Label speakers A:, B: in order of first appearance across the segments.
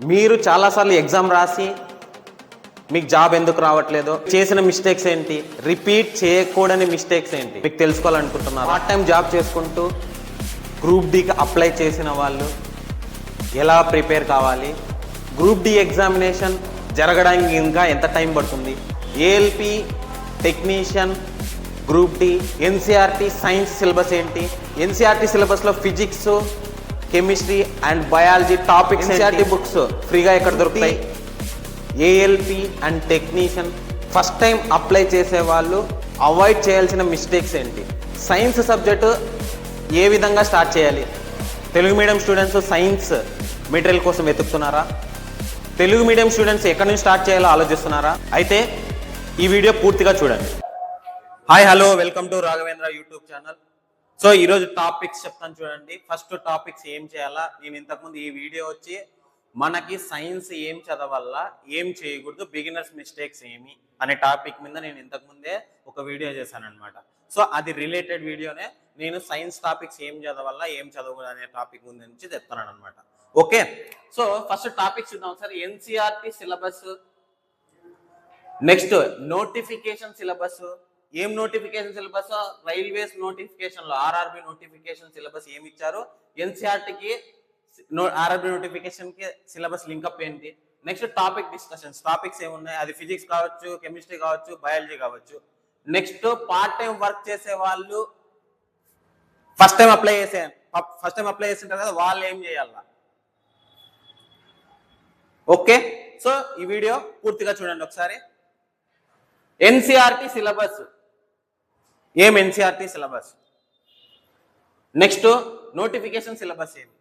A: మీరు చాలాసార్లు ఎగ్జామ్ రాసి మీకు జాబ్ ఎందుకు రావట్లేదో, చేసిన మిస్టేక్స్ ఏంటి, రిపీట్ చేయకూడని మిస్టేక్స్ ఏంటి మీకు తెలుసుకోవాలనుకుంటున్నారు. పార్ట్ టైం జాబ్ చేసుకుంటూ గ్రూప్ డికి అప్లై చేసిన వాళ్ళు ఎలా ప్రిపేర్ కావాలి, గ్రూప్ డి ఎగ్జామినేషన్ జరగడానికి ఇంకా ఎంత టైం పడుతుంది, ALP technician group D NCERT science syllabus ఏంటి, ఎన్సీఆర్టీ సిలబస్లో physics, chemistry and biology topics, NCERT books ఫ్రీగా ఎక్కడ దొరుకుతాయి, ALP and technician first time apply చేసే వాళ్ళు అవాయిడ్ చేయాల్సిన మిస్టేక్స్ ఏంటి, సైన్స్ సబ్జెక్టు ఏ విధంగా స్టార్ట్ చేయాలి, Telugu medium students science material కోసం వెతుకుతున్నారా, తెలుగు మీడియం స్టూడెంట్స్ ఎక్కడి నుంచి స్టార్ట్ చేయాలో ఆలోచిస్తున్నారా? అయితే ఈ వీడియో పూర్తిగా చూడండి. Hi hello, welcome to Raghavendra YouTube channel. So ఈరోజు టాపిక్స్ చెప్తాను చూడండి. ఫస్ట్ టాపిక్స్ ఏం చేయాలా, నేను ఇంతకుముందు ఈ వీడియో వచ్చి మనకి సైన్స్ ఏం చదవాలా, ఏం చేయకూడదు, బిగినర్స్ మిస్టేక్స్ ఏమి అనే టాపిక్ మీద నేను ఇంతకుముందే ఒక వీడియో చేశాను అనమాట. సో అది రిలేటెడ్ వీడియోనే. నేను సైన్స్ టాపిక్స్ ఏం చదవాలా, ఏం చదవకూడదు అనే టాపిక్ ముందు నుంచి చెప్తున్నాను అనమాట. ఓకే, సో ఫస్ట్ టాపిక్ చూద్దాం sir. NCERT syllabus, next notification syllabus. ఏం నోటిఫికేషన్ సిలబస్? రైల్వేస్ నోటిఫికేషన్ లో ఆర్ఆర్బి నోటిఫికేషన్ సిలబస్ ఏమి ఇచ్చారు, ఎన్సీఆర్టీకి ఆర్ఆర్బి నోటిఫికేషన్ కి సిలబస్ లింకప్ ఏంటి. నెక్స్ట్ టాపిక్ డిస్కషన్స్, టాపిక్స్ ఏమున్నాయి, అది ఫిజిక్స్ కావచ్చు, కెమిస్ట్రీ కావచ్చు, బయాలజీ కావచ్చు. నెక్స్ట్ పార్ట్ టైం వర్క్ చేసే వాళ్ళు ఫస్ట్ టైం అప్లై చేసింటారు కదా, వాళ్ళు ఏం చేయాలా. ఓకే, సో ఈ వీడియో పూర్తిగా చూడండి ఒకసారి. ఎన్సీఆర్టీ సిలబస్, ఏం NCERT syllabus, next notification syllabus ఏమి,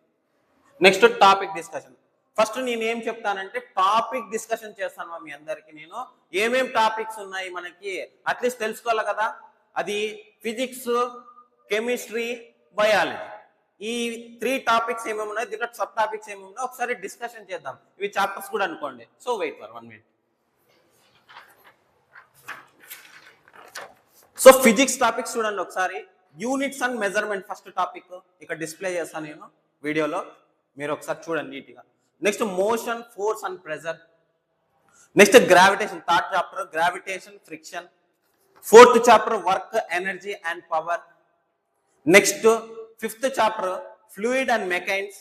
A: నెక్స్ట్ టాపిక్ డిస్కషన్. ఫస్ట్ నేను ఏం చెప్తానంటే టాపిక్ డిస్కషన్ చేస్తాను మీ అందరికి. నేను ఏమేం టాపిక్స్ ఉన్నాయి మనకి అట్లీస్ట్ తెలుసుకోవాలి కదా. అది ఫిజిక్స్, కెమిస్ట్రీ, బయాలజీ, ఈ 3 టాపిక్స్ ఏమేమి ఉన్నాయి, దీంట్లో సబ్ టాపిక్స్ ఏమేమి ఉన్నాయి ఒకసారి డిస్కషన్ చేద్దాం. ఇవి చాప్టర్స్ కూడా అనుకోండి. So wait for 1 minute. So physics topics చూడండి ఒకసారి. Units and measurement first topic ఇక్కడ డిస్ప్లే చేస్తాను నేను వీడియోలో, మీరు ఒకసారి చూడండి నీట్గా. Next motion, force and pressure. Next gravitation, third chapter gravitation, friction. Fourth chapter work, energy and power. Next fifth chapter fluid and mechanics.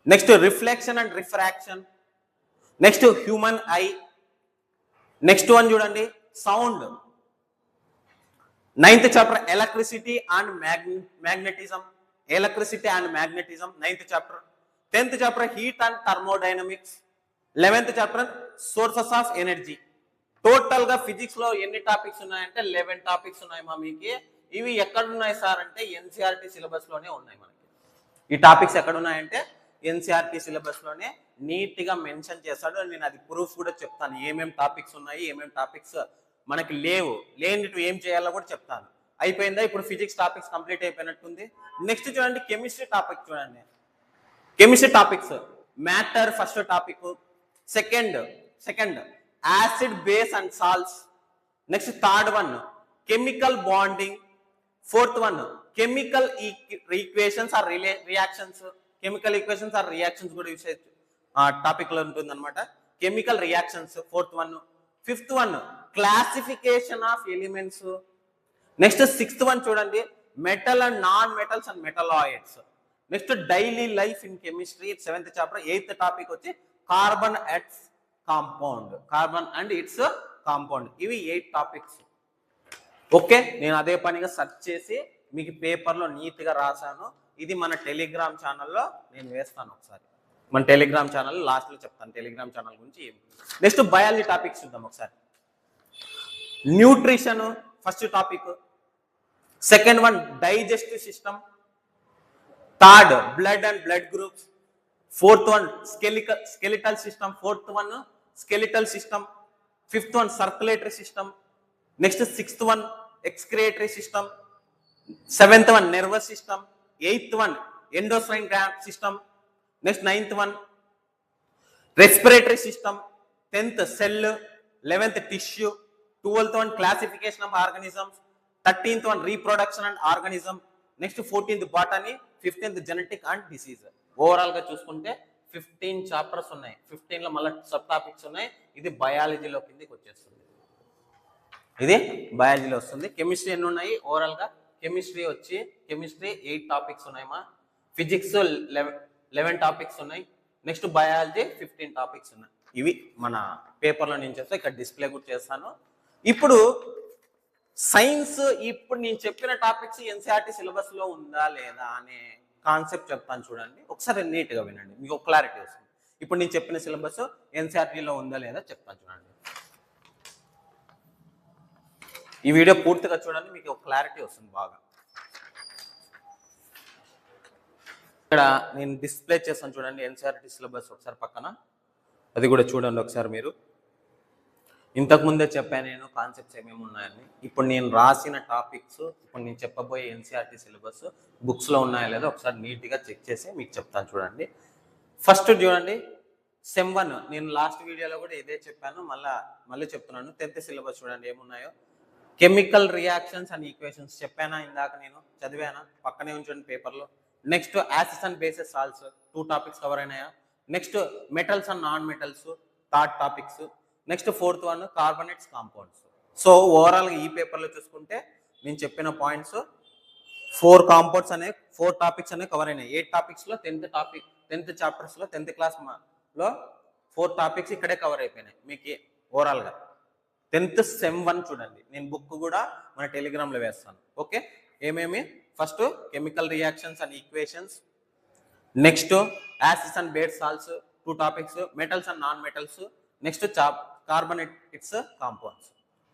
A: Next reflection and refraction. Next human eye. Next one చూడండి sound. 9th chapter electricity and magnetism. Electricity and magnetism 9th chapter. 10th chapter heat and thermodynamics. 11th chapter sources of energy. Total గా physics లో ఎన్ని topics ఉన్నాయంటే 11 topics ఉన్నాయి మా మీకు. ఇవి ఎక్కడ ఉన్నాయి సార్ అంటే ఎన్సీఆర్టీ సిలబస్ లోనే ఉన్నాయి మనకి. ఈ టాపిక్స్ ఎక్కడ ఉన్నాయంటే ఎన్సీఆర్టీ సిలబస్ లోనే నీట్ గా మెన్షన్ చేస్తాడు. నేను అది ప్రూఫ్ కూడా చెప్తాను, ఏమేం టాపిక్స్ ఉన్నాయి, ఏమేం టాపిక్స్ మనకి లేవు, లేనిటు ఏం చేయాలో కూడా చెప్తాను. అయిపోయిందా? ఇప్పుడు ఫిజిక్స్ టాపిక్స్ కంప్లీట్ అయిపోయినట్టుంది. నెక్స్ట్ చూడండి కెమిస్ట్రీ టాపిక్ చూడండి. Chemistry topics matter first topic. Second acid, base and salts. Next third one chemical bonding. Fourth one chemical equations or reactions. Chemical equations or reactions కూడా topic లో ఉంటుంది అనమాట. Chemical reactions fourth one. Fifth one classification of elements. Next sixth one చూడండి metal and non metals and metalloids. Next daily life in chemistry 7th chapter. 8th topic వచ్చి carbon and it's compound. ఇవి 8 topics. Okay, నేను అదే పనిగా search చేసి మీకు పేపర్లో నీట్గా రాశాను. ఇది మన టెలిగ్రామ్ ఛానల్లో నేను వేస్తాను. ఒకసారి మన టెలిగ్రామ్ ఛానల్ లాస్ట్లో చెప్తాను టెలిగ్రామ్ ఛానల్ గురించి. నెక్స్ట్ బయాలజీ టాపిక్స్ చూద్దాం ఒకసారి. Nutrition first topic. Second one digestive system. Third blood and blood groups. Fourth one skeletal system. Fourth one skeletal system. Fifth one circulatory system. Next sixth one excretory system. 7th one nervous system. 8th one endocrine system. Next 9th one respiratory system. 10th cell. 11th tissue. 12th one classification of organisms. 13th one reproduction and organism. Next 14th botany. 15th genetic and disease. Overall గా చూసుకుంటే 15 chapters ఉన్నాయి, 15లో మళ్ళీ sub topics ఉన్నాయి. ఇది బయాలజీలో కిందకి వచ్చేస్తుంది, ఇది బయాలజీలో వస్తుంది. కెమిస్ట్రీ ఎన్ని ఉన్నాయి ఓవరాల్గా? కెమిస్ట్రీ 8 టాపిక్స్ ఉన్నాయి మా. ఫిజిక్స్ 11 టాపిక్స్ ఉన్నాయి. నెక్స్ట్ బయాలజీ 15 టాపిక్స్ ఉన్నాయి. ఇవి మన పేపర్లో నేను చేస్తా, ఇక్కడ డిస్ప్లే కూడా చేస్తాను. ఇప్పుడు సైన్స్, ఇప్పుడు నేను చెప్పిన టాపిక్స్ ఎన్సీఆర్టీ సిలబస్లో ఉందా లేదా అనే కాన్సెప్ట్ చెప్తాను చూడండి, ఒకసారి నీట్గా వినండి, మీకు ఒక క్లారిటీ వస్తుంది. ఇప్పుడు నేను చెప్పిన సిలబస్ ఎన్సీఆర్టీలో ఉందా లేదా చెప్తాను చూడండి. ఈ వీడియో పూర్తిగా చూడండి, మీకు ఒక క్లారిటీ వస్తుంది బాగా. ఇక్కడ నేను డిస్ప్లే చేస్తాను చూడండి ఎన్సీఆర్టీ సిలబస్, ఒకసారి పక్కన అది కూడా చూడండి ఒకసారి మీరు. ఇంతకుముందే చెప్పాను నేను కాన్సెప్ట్స్ ఏమేమి ఉన్నాయని. ఇప్పుడు నేను రాసిన టాపిక్స్, ఇప్పుడు నేను చెప్పబోయే ఎన్సీఆర్టీ సిలబస్ బుక్స్లో ఉన్నాయా లేదా ఒకసారి నీట్గా చెక్ చేసి మీకు చెప్తాను చూడండి. ఫస్ట్ చూడండి సెమ్ 1, నేను లాస్ట్ వీడియోలో కూడా ఇదే చెప్పాను, మళ్ళీ చెప్తున్నాను. 10th సిలబస్ చూడండి ఏమున్నాయో. కెమికల్ రియాక్షన్స్ అండ్ ఈక్వేషన్స్ చెప్పానా ఇందాక, నేను చదివానా? పక్కనే ఉంచండి పేపర్లో. Next acids and bases salts 2 topics cover అయినాయా? Next metals and non metals 3rd topics. Next 4th one carbonates compounds. So ఓవరాల్గా ఈ పేపర్లో చూసుకుంటే నేను చెప్పిన పాయింట్స్ 4 కాంపౌండ్స్ అనే 4 టాపిక్స్ అనేవి కవర్ అయినాయి. 8 టాపిక్స్లో 10th చాప్టర్స్లో 10th క్లాస్లో 4 టాపిక్స్ ఇక్కడే కవర్ అయిపోయినాయి మీకు ఓవరాల్గా. 10th సెమ్ 1 చూడండి, నేను బుక్ కూడా మన టెలిగ్రామ్లో వేస్తాను. ఓకే, ఏమేమి? First chemical reactions and equations, next acids and base salts 2 topics, metals and non metals, next carbonates compounds.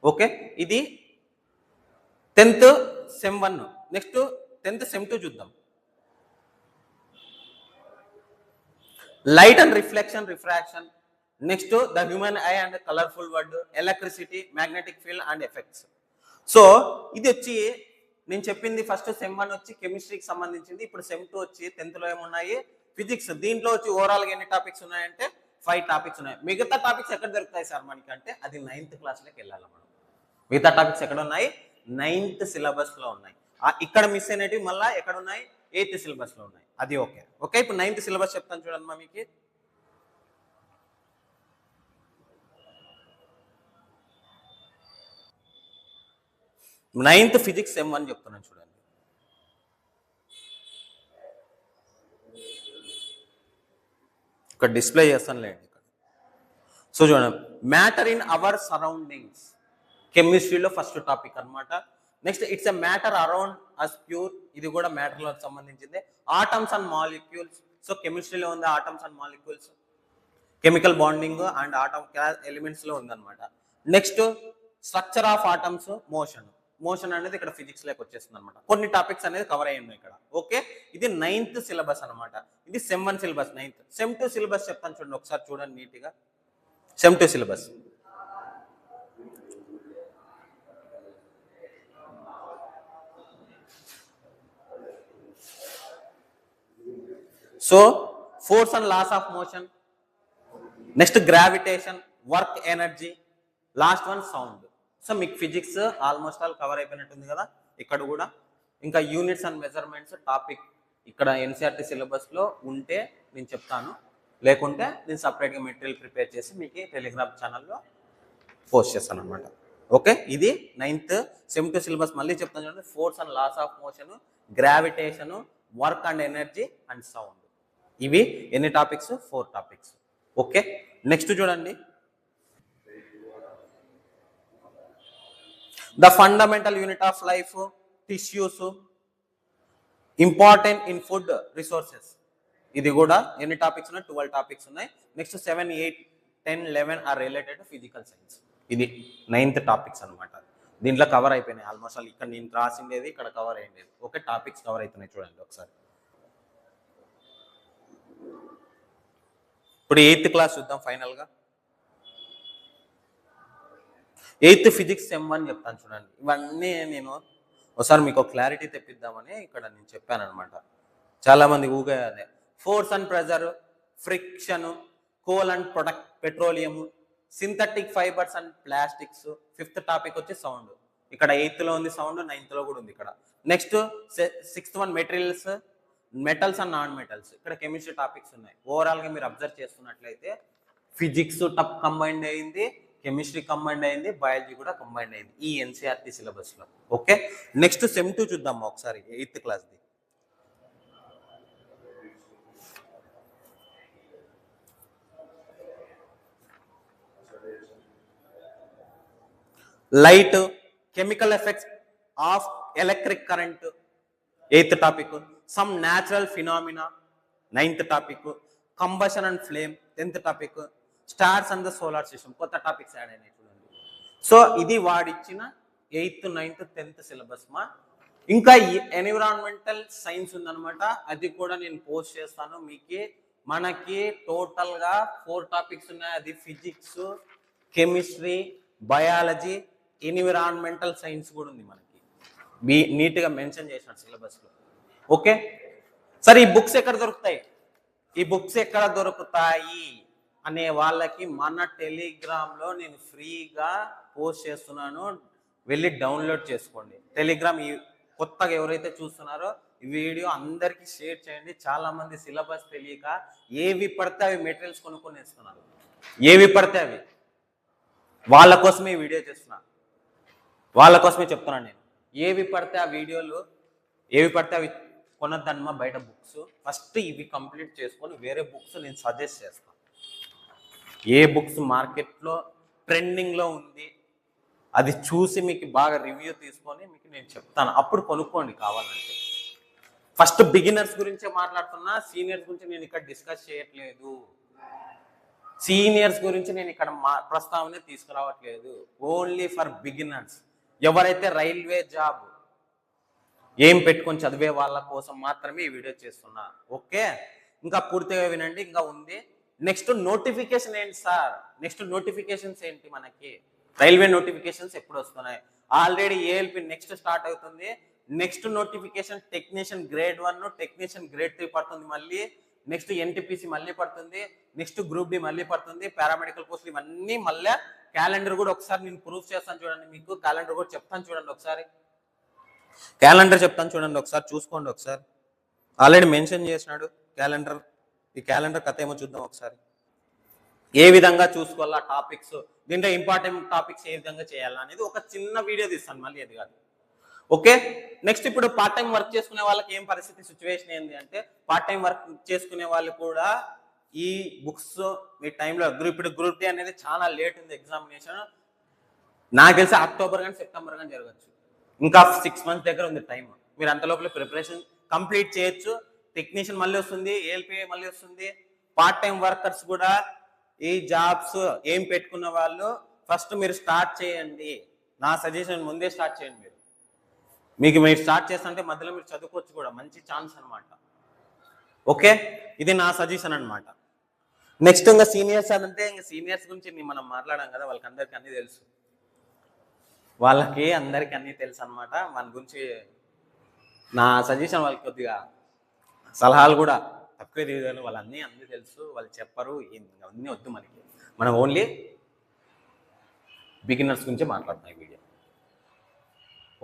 A: Okay, ఇది 10th sem 1. Next 10th sem 2 చూద్దాం. Light and refraction, next the human I and colourful word, electricity, magnetic field and effects. So ఇది వచ్చి నేను చెప్పింది first sem 1 వచ్చి కెమిస్ట్రీకి సంబంధించింది. ఇప్పుడు sem 2 వచ్చి 10th లో ఏమున్నాయి? ఫిజిక్స్. దీంట్లో వచ్చి ఓవరాల్గా ఎన్ని టాపిక్స్ ఉన్నాయంటే 5 టాపిక్స్ ఉన్నాయి. మిగతా టాపిక్స్ ఎక్కడ దొరుకుతాయి సార్ మనకి అంటే, అది 9th క్లాస్లోకి వెళ్ళాలి మనం. మిగతా టాపిక్స్ ఎక్కడ ఉన్నాయి? 9th సిలబస్లో ఉన్నాయి. ఇక్కడ మిస్ అయినవి మళ్ళీ ఎక్కడ ఉన్నాయి? 8th సిలబస్లో ఉన్నాయి. అది ఓకే. ఇప్పుడు 9th సిలబస్ చెప్తాను చూడండి మా మీకు. నైన్త్ ఫిజిక్స్ సెమ్ 1 చెప్తున్నాను చూడండి. ఇక్కడ డిస్ప్లే చేస్తాను లేండి ఇక్కడ. సో చూడండి, మ్యాటర్ ఇన్ అవర్ సరౌండింగ్స్ కెమిస్ట్రీలో ఫస్ట్ టాపిక్ అనమాట. Next it's a matter around us pure, ఇది కూడా మ్యాటర్లో సంబంధించింది. ఆటమ్స్ అండ్ మాలిక్యూల్స్, సో కెమిస్ట్రీలో ఉంది atoms and molecules, chemical bonding and atom ఎలిమెంట్స్లో ఉందన్నమాట. Next structure of atoms, motion అనేది ఇక్కడ ఫిజిక్స్ లోకి వచ్చేస్తుంది అనమాట. కొన్ని టాపిక్స్ అనేది కవర్ అయ్యి ఉన్నాయి ఇక్కడ. ఓకే, ఇది 9th సిలబస్ అనమాట. ఇది sem 1 syllabus 9th. Sem 2 syllabus చెప్తాను చూడండి, ఒకసారి చూడండి నీట్గా. Sem 2 syllabus so force and laws of motion, next gravitation, work energy, last one sound. So మీకు ఫిజిక్స్ ఆల్మోస్ట్ ఆల్ కవర్ అయిపోయినట్టుంది కదా ఇక్కడ కూడా. ఇంకా యూనిట్స్ అండ్ మెజర్మెంట్స్ టాపిక్ ఇక్కడ ఎన్సీఆర్టీ సిలబస్లో ఉంటే నేను చెప్తాను, లేకుంటే నేను సపరేట్గా మెటీరియల్ ప్రిపేర్ చేసి మీకు టెలిగ్రామ్ ఛానల్లో పోస్ట్ చేస్తాను అనమాట. ఓకే, ఇది 9th సెమ్ 2 సిలబస్. మళ్ళీ చెప్తాను చూడండి, force and laws of motion, gravitation, work and energy and sound. ఇవి ఎన్ని టాపిక్స్? 4 టాపిక్స్. ఓకే, నెక్స్ట్ చూడండి, the fundamental unit of life, tissues, important in food resources. ఇది కూడా ఎన్ని టాపిక్స్ ఉన్నాయి? 12 టాపిక్స్ ఉన్నాయి. Next 7, 8, 10, 11 are related physical science. ఇది 9th topics అనమాట. దీంట్లో కవర్ అయిపోయినాయి ఆల్మోస్ట్ ఆల్. ఇక్కడ నేను రాసిండేది ఇక్కడ కవర్ అయ్యేది. ఓకే, టాపిక్స్ కవర్ అవుతున్నాయి చూడండి ఒకసారి. ఇప్పుడు 8th క్లాస్ చూద్దాం ఫైనల్గా. 8th ఫిజిక్స్ సెమ్ 1 చెప్తాను చూడండి. ఇవన్నీ నేను ఒకసారి మీకు క్లారిటీ తెప్పిద్దామని ఇక్కడ నేను చెప్పాను అనమాట. చాలామంది ఊగా అదే force and pressure, friction, coal and petroleum, synthetic fibres and plastics. 5th topic వచ్చి సౌండ్. ఇక్కడ 8th లో ఉంది సౌండ్, 9th లో కూడా ఉంది ఇక్కడ. Next 6th one materials, metals and non metals, ఇక్కడ కెమిస్ట్రీ టాపిక్స్ ఉన్నాయి. ఓవరాల్గా మీరు అబ్జర్వ్ చేస్తున్నట్లయితే ఫిజిక్స్ టప్ కంబైండ్ అయింది, కెమిస్ట్రీ కంబైండ్ అయింది, బయాలజీ కూడా కంబైండ్ అయింది ఈ ఎన్సీఆర్టీ సిలబస్లో. ఓకే, నెక్స్ట్ సెమ్ 2 చూద్దాం ఒకసారి, 8th క్లాస్ది. Light, chemical effects of electric current 8th topic. Some natural phenomena 9th topic. Combustion and flame 10th topic. Stars and the solar system కొత్త topics add అయినాయి చూడండి. So ఇది వాడిచ్చిన 8th, 9th, 10th syllabus మా. ఇంకా environmental science ఉందన్నమాట, అది కూడా నేను పోస్ట్ చేస్తాను మీకు. మనకి టోటల్గా 4 టాపిక్స్ ఉన్నాయి, అది physics, chemistry, biology, environmental science కూడా ఉంది మనకి, నీట్గా మెన్షన్ చేసినాడు సిలబస్లో. ఓకే, సరే ఈ బుక్స్ ఎక్కడ దొరుకుతాయి, ఈ బుక్స్ ఎక్కడ దొరుకుతాయి అనే వాళ్ళకి మన టెలిగ్రామ్లో నేను ఫ్రీగా పోస్ట్ చేస్తున్నాను, వెళ్ళి డౌన్లోడ్ చేసుకోండి. టెలిగ్రామ్ ఈ కొత్తగా ఎవరైతే చూస్తున్నారో ఈ వీడియో అందరికీ షేర్ చేయండి. చాలామంది సిలబస్ తెలియక ఏవి పడితే అవి మెటీరియల్స్ కొనుక్కొని వేస్తున్నారు, ఏవి పడితే అవి. వాళ్ళ కోసమే ఈ వీడియో చేస్తున్నా, వాళ్ళ కోసమే చెప్తున్నాను నేను. ఏవి పడితే ఆ వీడియోలు, ఏవి పడితే అవి కొనద్దన్నమా బయట బుక్స్. ఫస్ట్ ఇవి కంప్లీట్ చేసుకొని వేరే బుక్స్ నేను సజెస్ట్ చేస్తాను. ఏ బుక్స్ మార్కెట్లో ట్రెండింగ్లో ఉంది అది చూసి మీకు బాగా రివ్యూ తీసుకొని మీకు నేను చెప్తాను, అప్పుడు కొనుక్కోండి కావాలంటే. ఫస్ట్ బిగినర్స్ గురించే మాట్లాడుతున్నా, సీనియర్స్ గురించి నేను ఇక్కడ డిస్కస్ చేయట్లేదు. సీనియర్స్ గురించి నేను ఇక్కడ ప్రస్తావన తీసుకురావట్లేదు, ఓన్లీ ఫర్ బిగినర్స్. ఎవరైతే రైల్వే జాబ్ ఏం పెట్టుకొని చదివే వాళ్ళ కోసం మాత్రమే ఈ వీడియో చేస్తున్నా. ఓకే, ఇంకా పూర్తిగా వినండి, ఇంకా ఉంది. నెక్స్ట్ నోటిఫికేషన్ ఏంటి సార్, నెక్స్ట్ నోటిఫికేషన్స్ ఏంటి మనకి, రైల్వే నోటిఫికేషన్స్ ఎప్పుడు వస్తున్నాయి? ఆల్రెడీ ఏఎల్పి నెక్స్ట్ స్టార్ట్ అవుతుంది. Next notification technician grade 1, technician grade 3 పడుతుంది. మళ్ళీ నెక్స్ట్ ఎన్టీపీసీ మళ్ళీ పడుతుంది, నెక్స్ట్ గ్రూప్ డి మళ్ళీ పడుతుంది, పారామెడికల్ పోస్టులు ఇవన్నీ మళ్ళీ. క్యాలెండర్ కూడా ఒకసారి నేను ప్రూఫ్ చేస్తాను చూడండి, మీకు క్యాలెండర్ కూడా చెప్తాను చూడండి ఒకసారి, క్యాలెండర్ చెప్తాను చూడండి ఒకసారి, చూసుకోండి ఒకసారి. ఆల్రెడీ మెన్షన్ చేసినాడు క్యాలెండర్. ఈ క్యాలెండర్ కథ ఏమో చూద్దాం ఒకసారి, ఏ విధంగా చూసుకోవాలా టాపిక్స్, దీంట్లో ఇంపార్టెంట్ టాపిక్స్ ఏ విధంగా చేయాలా అనేది ఒక చిన్న వీడియో తీస్తాను, మళ్ళీ అది కాదు. ఓకే, నెక్స్ట్ ఇప్పుడు పార్ట్ టైం వర్క్ చేసుకునే వాళ్ళకి ఏం పరిస్థితి, సిచ్యువేషన్ ఏంటి అంటే, పార్ట్ టైం వర్క్ చేసుకునే వాళ్ళు కూడా ఈ బుక్స్ మీ టైంలో, ఇప్పుడు గ్రూప్ డి అనేది చాలా లేట్ ఉంది ఎగ్జామినేషన్. నాకు తెలిసి అక్టోబర్ కానీ సెప్టెంబర్ కానీ జరగచ్చు, ఇంకా 6 months దగ్గర ఉంది టైం. మీరు అంత లోపల ప్రిపరేషన్ కంప్లీట్ చేయొచ్చు. టెక్నీషియన్ మళ్ళీ వస్తుంది, ఏఎల్పి మళ్ళీ వస్తుంది. పార్ట్ టైం వర్కర్స్ కూడా ఈ జాబ్స్ ఏం పెట్టుకున్న వాళ్ళు ఫస్ట్ మీరు స్టార్ట్ చేయండి. నా సజెషన్ ముందే స్టార్ట్ చేయండి. మీరు స్టార్ట్ చేస్తుంటే మధ్యలో మీరు చదువుకోవచ్చు కూడా, మంచి ఛాన్స్ అనమాట. ఓకే, ఇది నా సజెషన్ అనమాట. నెక్స్ట్ ఇంకా సీనియర్స్ అంటే, ఇంకా సీనియర్స్ గురించి మనం మాట్లాడాం కదా, వాళ్ళకి అందరికీ అన్నీ తెలుసు, వాళ్ళకి అందరికీ అన్నీ తెలుసు అనమాట. మన గురించి నా సజెషన్ వాళ్ళకి కొద్దిగా సలహాలు కూడా తక్కువే దిగుతాను, వాళ్ళు అన్నీ తెలుసు, వాళ్ళు చెప్పరు, అన్నీ వద్దు మనకి. మనం ఓన్లీ బిగినర్స్ గురించి మాట్లాడుతున్నాం ఈ వీడియో.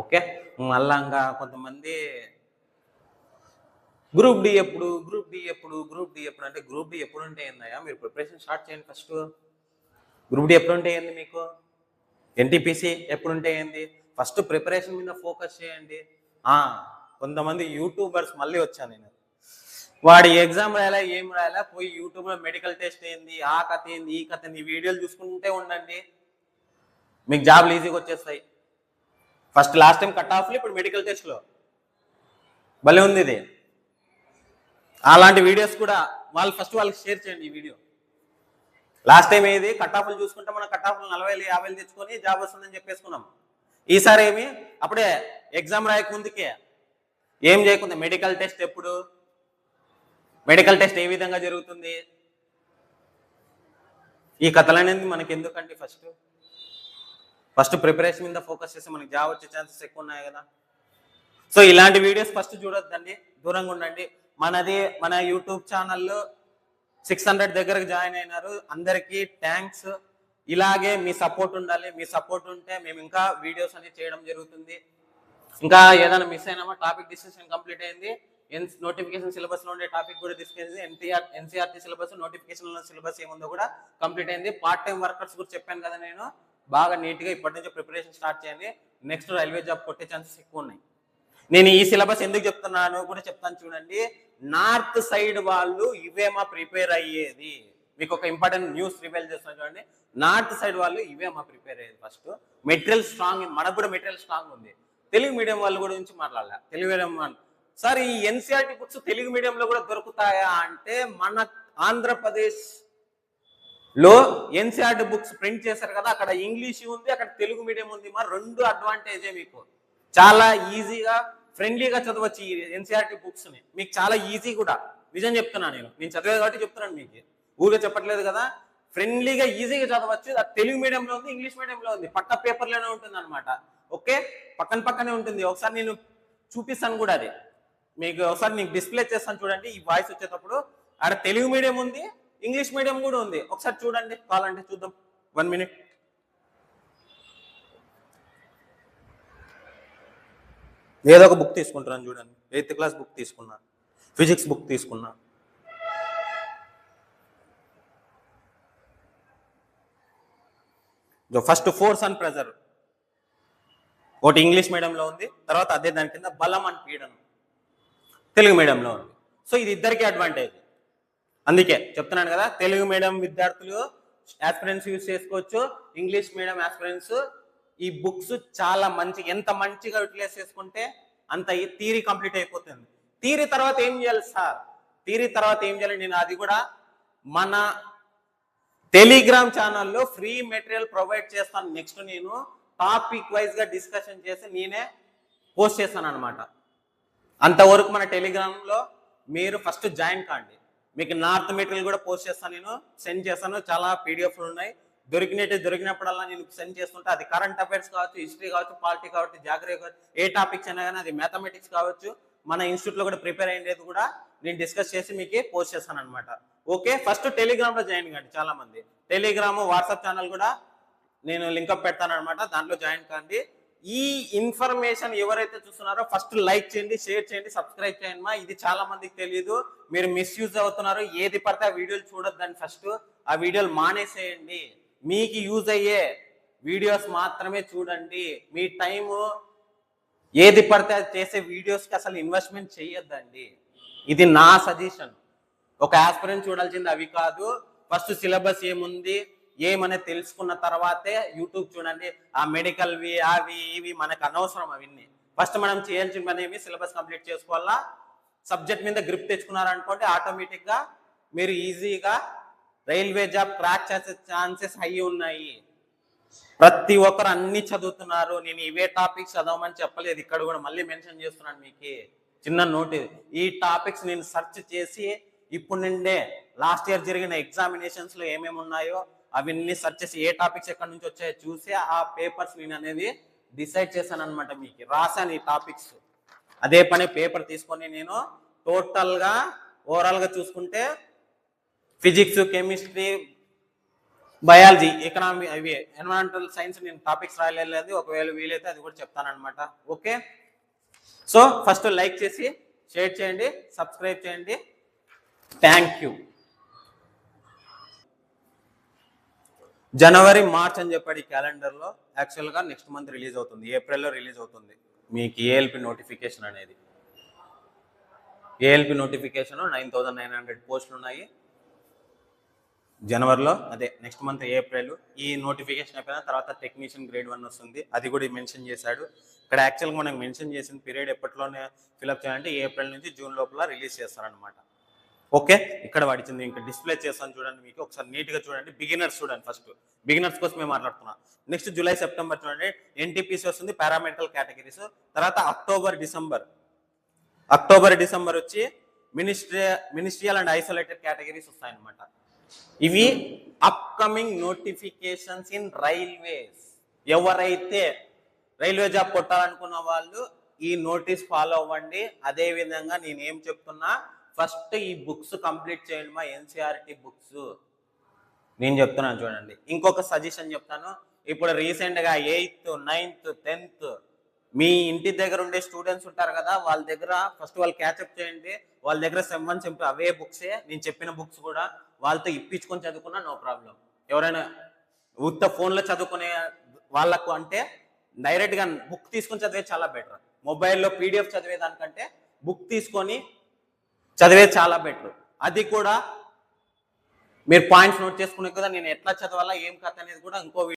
A: ఓకే, మళ్ళా ఇంకా కొంతమంది గ్రూప్ డి ఎప్పుడు అంటే, గ్రూప్ డి ఎప్పుడు ఉంటే ఏందయ్యా, మీరు ప్రిపరేషన్ స్టార్ట్ చేయండి ఫస్ట్. గ్రూప్ డి ఎప్పుడు ఉంటే ఏంది మీకు, ఎన్టీపీసీ ఎప్పుడు ఉంటే ఏంది, ఫస్ట్ ప్రిపరేషన్ మీద ఫోకస్ చేయండి. కొంతమంది యూట్యూబర్స్ మళ్ళీ వచ్చాను నేను, వాడి ఎగ్జామ్ రాయాలా ఏం రాయాలా, పోయి యూట్యూబ్లో మెడికల్ టెస్ట్ ఏంది, ఆ కథ ఏంది, ఈ కథ ఏంది, వీడియోలు చూసుకుంటే ఉండండి, మీకు జాబ్లు ఈజీగా వచ్చేస్తాయి. ఫస్ట్ లాస్ట్ టైం కట్ ఆఫ్లు, ఇప్పుడు మెడికల్ టెస్ట్లో భలే ఉంది ఇది. అలాంటి వీడియోస్ కూడా వాళ్ళకి షేర్ చేయండి ఈ వీడియో. లాస్ట్ టైం ఏది కట్ ఆఫ్లు చూసుకుంటే మనం కట్ ఆఫ్లు 40,000, 50,000 తెచ్చుకొని జాబ్ వస్తుందని చెప్పేసుకున్నాం. ఈసారి ఏమి అప్పుడే ఎగ్జామ్ రాయక ముందుకే ఏం చేయకుండా మెడికల్ టెస్ట్ ఎప్పుడు, మెడికల్ టెస్ట్ ఏ విధంగా జరుగుతుంది, ఈ కథలనేది మనకి ఎందుకంటే ఫస్ట్ ప్రిపరేషన్ మీద ఫోకస్ చేస్తే మనకి జాబ్ వచ్చే ఛాన్సెస్ ఎక్కువ ఉన్నాయి కదా. సో ఇలాంటి వీడియోస్ ఫస్ట్ చూడొద్దండి, దూరంగా ఉండండి. మన యూట్యూబ్ ఛానల్లో 600 దగ్గరకు జాయిన్ అయినారు, అందరికీ థ్యాంక్స్. ఇలాగే మీ సపోర్ట్ ఉండాలి, మీ సపోర్ట్ ఉంటే మేము ఇంకా వీడియోస్ అనేది చేయడం జరుగుతుంది. ఇంకా ఏదైనా మిస్ అయినామా, టాపిక్ డిస్కషన్ కంప్లీట్ అయింది, నోటిఫికేషన్ సిలబస్లో ఉండే టాపిక్ కూడా తీసుకెళ్ళి ఎన్సీఆర్టీ సిలబస్ నోటిఫికేషన్లో సిలబస్ ఏముందో కూడా కంప్లీట్ అయింది. పార్ట్ టైం వర్కర్స్ కూడా చెప్పాను కదా నేను, బాగా నీట్గా ఇప్పటి నుంచి ప్రిపరేషన్ స్టార్ట్ చేయండి. నెక్స్ట్ రైల్వే జాబ్ కొట్టే ఛాన్సెస్ ఎక్కువ ఉన్నాయి. నేను ఈ సిలబస్ ఎందుకు చెప్తున్నాను కూడా చెప్తాను చూడండి. నార్త్ సైడ్ వాళ్ళు ఇవేమా ప్రిపేర్ అయ్యేది, మీకు ఒక ఇంపార్టెంట్ న్యూస్ రివీల్ చేస్తున్నాను చూడండి. నార్త్ సైడ్ వాళ్ళు ఇవేమా ప్రిపేర్ అయ్యేది. ఫస్ట్ మెటీరియల్ స్ట్రాంగ్, మనకు కూడా మెటీరియల్ స్ట్రాంగ్ ఉంది. తెలుగు మీడియం వాళ్ళ గురించి మాట్లాడాలి. తెలుగు మీడియం వాళ్ళు సార్ ఈ ఎన్సీఆర్టీ బుక్స్ తెలుగు మీడియంలో కూడా దొరుకుతాయా అంటే, మన ఆంధ్రప్రదేశ్ లో ఎన్సీఆర్టీ బుక్స్ ప్రింట్ చేశారు కదా, అక్కడ ఇంగ్లీష్ ఉంది, అక్కడ తెలుగు మీడియం ఉంది. మరి రెండు అడ్వాంటేజే మీకు. చాలా ఈజీగా ఫ్రెండ్లీగా చదవచ్చు ఈ ఎన్సీఆర్టీ బుక్స్ ని, మీకు చాలా ఈజీ కూడా. నిజం చెప్తున్నాను, నేను చదివేది కాబట్టి చెప్తున్నాను, మీకు ఊరిగా చెప్పట్లేదు కదా. ఫ్రెండ్లీగా ఈజీగా చదవచ్చు. అది తెలుగు మీడియంలో ఉంది, ఇంగ్లీష్ మీడియంలో ఉంది, పక్క పేపర్లోనే ఉంటుంది అనమాట. ఓకే, పక్కనే ఉంటుంది. ఒకసారి నేను చూపిస్తాను కూడా, అది మీకు ఒకసారి నీకు డిస్ప్లే చేస్తాను చూడండి. ఈ వాయిస్ వచ్చేటప్పుడు ఆడ తెలుగు మీడియం ఉంది, ఇంగ్లీష్ మీడియం కూడా ఉంది. ఒకసారి చూడండి, కావాలంటే చూద్దాం. 1 minute. ఏదో ఒక బుక్ తీసుకుంటాను చూడండి. 8th క్లాస్ బుక్ తీసుకున్నా, ఫిజిక్స్ బుక్ తీసుకున్నా. ఫస్ట్ ఫోర్స్ అండ్ ప్రెజర్ ఒకటి ఇంగ్లీష్ మీడియంలో ఉంది, తర్వాత అదే దాని కింద బలం అండ్ పీడనం తెలుగు మీడియంలో ఉంది. సో ఇది ఇద్దరికి అడ్వాంటేజ్. అందుకే చెప్తున్నాను కదా, తెలుగు మీడియం విద్యార్థులు ఆస్పిరెంట్స్ యూజ్ చేసుకోవచ్చు, ఇంగ్లీష్ మీడియం ఆస్పిరెంట్స్ ఈ బుక్స్ చాలా మంచి, ఎంత మంచిగా యూటిలైజ్ చేసుకుంటే అంత థియరీ కంప్లీట్ అయిపోతుంది. థియరీ తర్వాత ఏం చేయాలి సార్, థియరీ తర్వాత ఏం చేయాలి, నేను అది కూడా మన టెలిగ్రామ్ ఛానల్లో ఫ్రీ మెటీరియల్ ప్రొవైడ్ చేస్తాను. నెక్స్ట్ నేను టాపిక్ వైజ్ గా డిస్కషన్ చేసి నేనే పోస్ట్ చేస్తాను అనమాట. అంతవరకు మన టెలిగ్రామ్లో మీరు ఫస్ట్ జాయిన్ కాండి. మీకు నార్త్ మెటీరియల్ కూడా పోస్ట్ చేస్తాను, నేను సెండ్ చేస్తాను. చాలా పీడిఎఫ్లు ఉన్నాయి, దొరికినప్పుడల్లా నేను సెండ్ చేస్తుంటే, అది కరెంట్ అఫైర్స్ కావచ్చు, హిస్టరీ కావచ్చు, పాలిటీ కావచ్చు, జాగ్రఫీ కావచ్చు, ఏ టాపిక్స్ అయినా కానీ, అది మ్యాథమెటిక్స్ కావచ్చు, మన ఇన్స్టిట్యూట్లో కూడా ప్రిపేర్ అయ్యేది కూడా నేను డిస్కస్ చేసి మీకు పోస్ట్ చేస్తాను అనమాట. ఓకే, ఫస్ట్ టెలిగ్రామ్లో జాయిన్ కాండి. చాలా మంది టెలిగ్రామ్, వాట్సాప్ ఛానల్ కూడా నేను లింకప్ పెడతాను అనమాట, దాంట్లో జాయిన్ కాండి. ఈ ఇన్ఫర్మేషన్ ఎవరైతే చూస్తున్నారో ఫస్ట్ లైక్ చేయండి, షేర్ చేయండి, సబ్స్క్రైబ్ చేయండి. ఇది చాలా మందికి తెలియదు, మీరు మిస్యూజ్ అవుతున్నారు. ఏది పడితే ఆ వీడియోలు చూడొద్దని ఫస్ట్ ఆ వీడియోలు మానేసేయండి. మీకు యూజ్ అయ్యే వీడియోస్ మాత్రమే చూడండి. మీ టైము ఏది పడితే అది చేసే వీడియోస్కి అసలు ఇన్వెస్ట్మెంట్ చేయొద్దండి. ఇది నా సజెషన్. ఒక ఆస్పిరెంట్ చూడాల్సింది అవి కాదు. ఫస్ట్ సిలబస్ ఏముంది ఏమనేది తెలుసుకున్న తర్వాతే యూట్యూబ్ చూడండి. ఆ మెడికల్వి అవి ఇవి మనకు అనవసరం. అవన్నీ ఫస్ట్ మనం చేయాల్సిన పని ఏమి, సిలబస్ కంప్లీట్ చేసుకోవాలా. సబ్జెక్ట్ మీద గ్రిప్ తెచ్చుకున్నారనుకోండి, ఆటోమేటిక్గా మీరు ఈజీగా రైల్వే జాబ్ క్రాక్ చేసే ఛాన్సెస్ హై ఉన్నాయి. ప్రతి ఒక్కరు అన్ని చదువుతున్నారు. నేను ఇవే టాపిక్స్ చదవమని చెప్పలేదు, ఇక్కడ కూడా మళ్ళీ మెన్షన్ చేస్తున్నాను మీకు చిన్న నోట్. ఈ టాపిక్స్ నేను సెర్చ్ చేసి ఇప్పుడు నుండే లాస్ట్ ఇయర్ జరిగిన ఎగ్జామినేషన్స్ లో ఏమేమి ఉన్నాయో అవన్నీ సెర్చ్ చేసి ఏ టాపిక్స్ ఎక్కడి నుంచి వచ్చాయో చూసి ఆ పేపర్స్ నేను అనేది డిసైడ్ చేశాను అనమాట. మీకు రాశాను ఈ టాపిక్స్. అదే పని పేపర్ తీసుకొని నేను టోటల్గా ఓవరాల్గా చూసుకుంటే ఫిజిక్స్, కెమిస్ట్రీ, బయాలజీ, ఎకనామీ, అవి ఎన్విరాన్మెంటల్ సైన్స్ నేను టాపిక్స్ రాయలేదు. ఒకవేళ వీలైతే అది కూడా చెప్తానమాట. ఓకే, సో ఫస్ట్ లైక్ చేసి షేర్ చేయండి, సబ్స్క్రైబ్ చేయండి. Thank you. జనవరి, మార్చ్ అని చెప్పాడు ఈ క్యాలెండర్లో. యాక్చువల్గా నెక్స్ట్ మంత్ రిలీజ్ అవుతుంది, ఏప్రిల్లో రిలీజ్ అవుతుంది మీకు ఏఎల్పి నోటిఫికేషన్ అనేది. ఏఎల్పి నోటిఫికేషన్ 9,900 పోస్టులు ఉన్నాయి జనవరిలో. అదే నెక్స్ట్ మంత్ ఏప్రిల్. ఈ నోటిఫికేషన్ అయిపోయిన తర్వాత టెక్నీషియన్ గ్రేడ్ 1 వస్తుంది, అది కూడా మెన్షన్ చేశాడు ఇక్కడ. యాక్చువల్గా మనకు మెన్షన్ చేసిన పీరియడ్ ఎప్పట్లోనే ఫిలప్ చేయాలంటే ఏప్రిల్ నుంచి జూన్ లోపల రిలీజ్ చేస్తారనమాట. ఓకే, ఇక్కడ వాడిచింది ఇంకా డిస్ప్లే చేస్తాను చూడండి. మీకు ఒకసారి నీట్గా చూడండి. బిగినర్స్ చూడండి, ఫస్ట్ బిగినర్స్ కోసమే మాట్లాడుతున్నా. నెక్స్ట్ జూలై, సెప్టెంబర్ చూడండి, ఎన్టీపీసీ వస్తుంది, పారామెడికల్ కేటగిరీస్. తర్వాత అక్టోబర్, డిసెంబర్ వచ్చి మినిస్ట్రియల్ అండ్ ఐసోలేటెడ్ కేటగిరీస్ వస్తాయన్నమాట. ఇవి అప్కమింగ్ నోటిఫికేషన్స్ ఇన్ రైల్వేస్. ఎవరైతే రైల్వే జాబ్ కొట్టాలనుకున్న వాళ్ళు ఈ నోటీస్ ఫాలో అవ్వండి. అదే విధంగా నేను ఏం చెప్తున్నా, ఫస్ట్ ఈ బుక్స్ కంప్లీట్ చేయండి, మా ఎన్సీఆర్టీ బుక్స్ నేను చెప్తున్నాను చూడండి. ఇంకొక సజెషన్ చెప్తాను. ఇప్పుడు రీసెంట్గా 8th, 9th, 10th మీ ఇంటి దగ్గర ఉండే స్టూడెంట్స్ ఉంటారు కదా, వాళ్ళ దగ్గర ఫస్ట్ వాళ్ళు క్యాచప్ చేయండి. వాళ్ళ దగ్గర సెమ్ 1 సెమ్ 2 అవే బుక్సే, నేను చెప్పిన బుక్స్ కూడా వాళ్ళతో ఇప్పించుకొని చదువుకున్నా నో ప్రాబ్లం. ఎవరైనా ఉత్త ఫోన్లో చదువుకునే వాళ్ళకు అంటే డైరెక్ట్గా బుక్ తీసుకొని చదివే చాలా బెటర్. మొబైల్లో పీడిఎఫ్ చదివే దానికంటే బుక్ తీసుకొని చదివే చాలా బెటర్. అది కూడా మీరు పాయింట్స్ నోట్ చేసుకునే కదా, నేను ఎట్లా చదవాలా ఏం కథ అనేది కూడా ఇంకో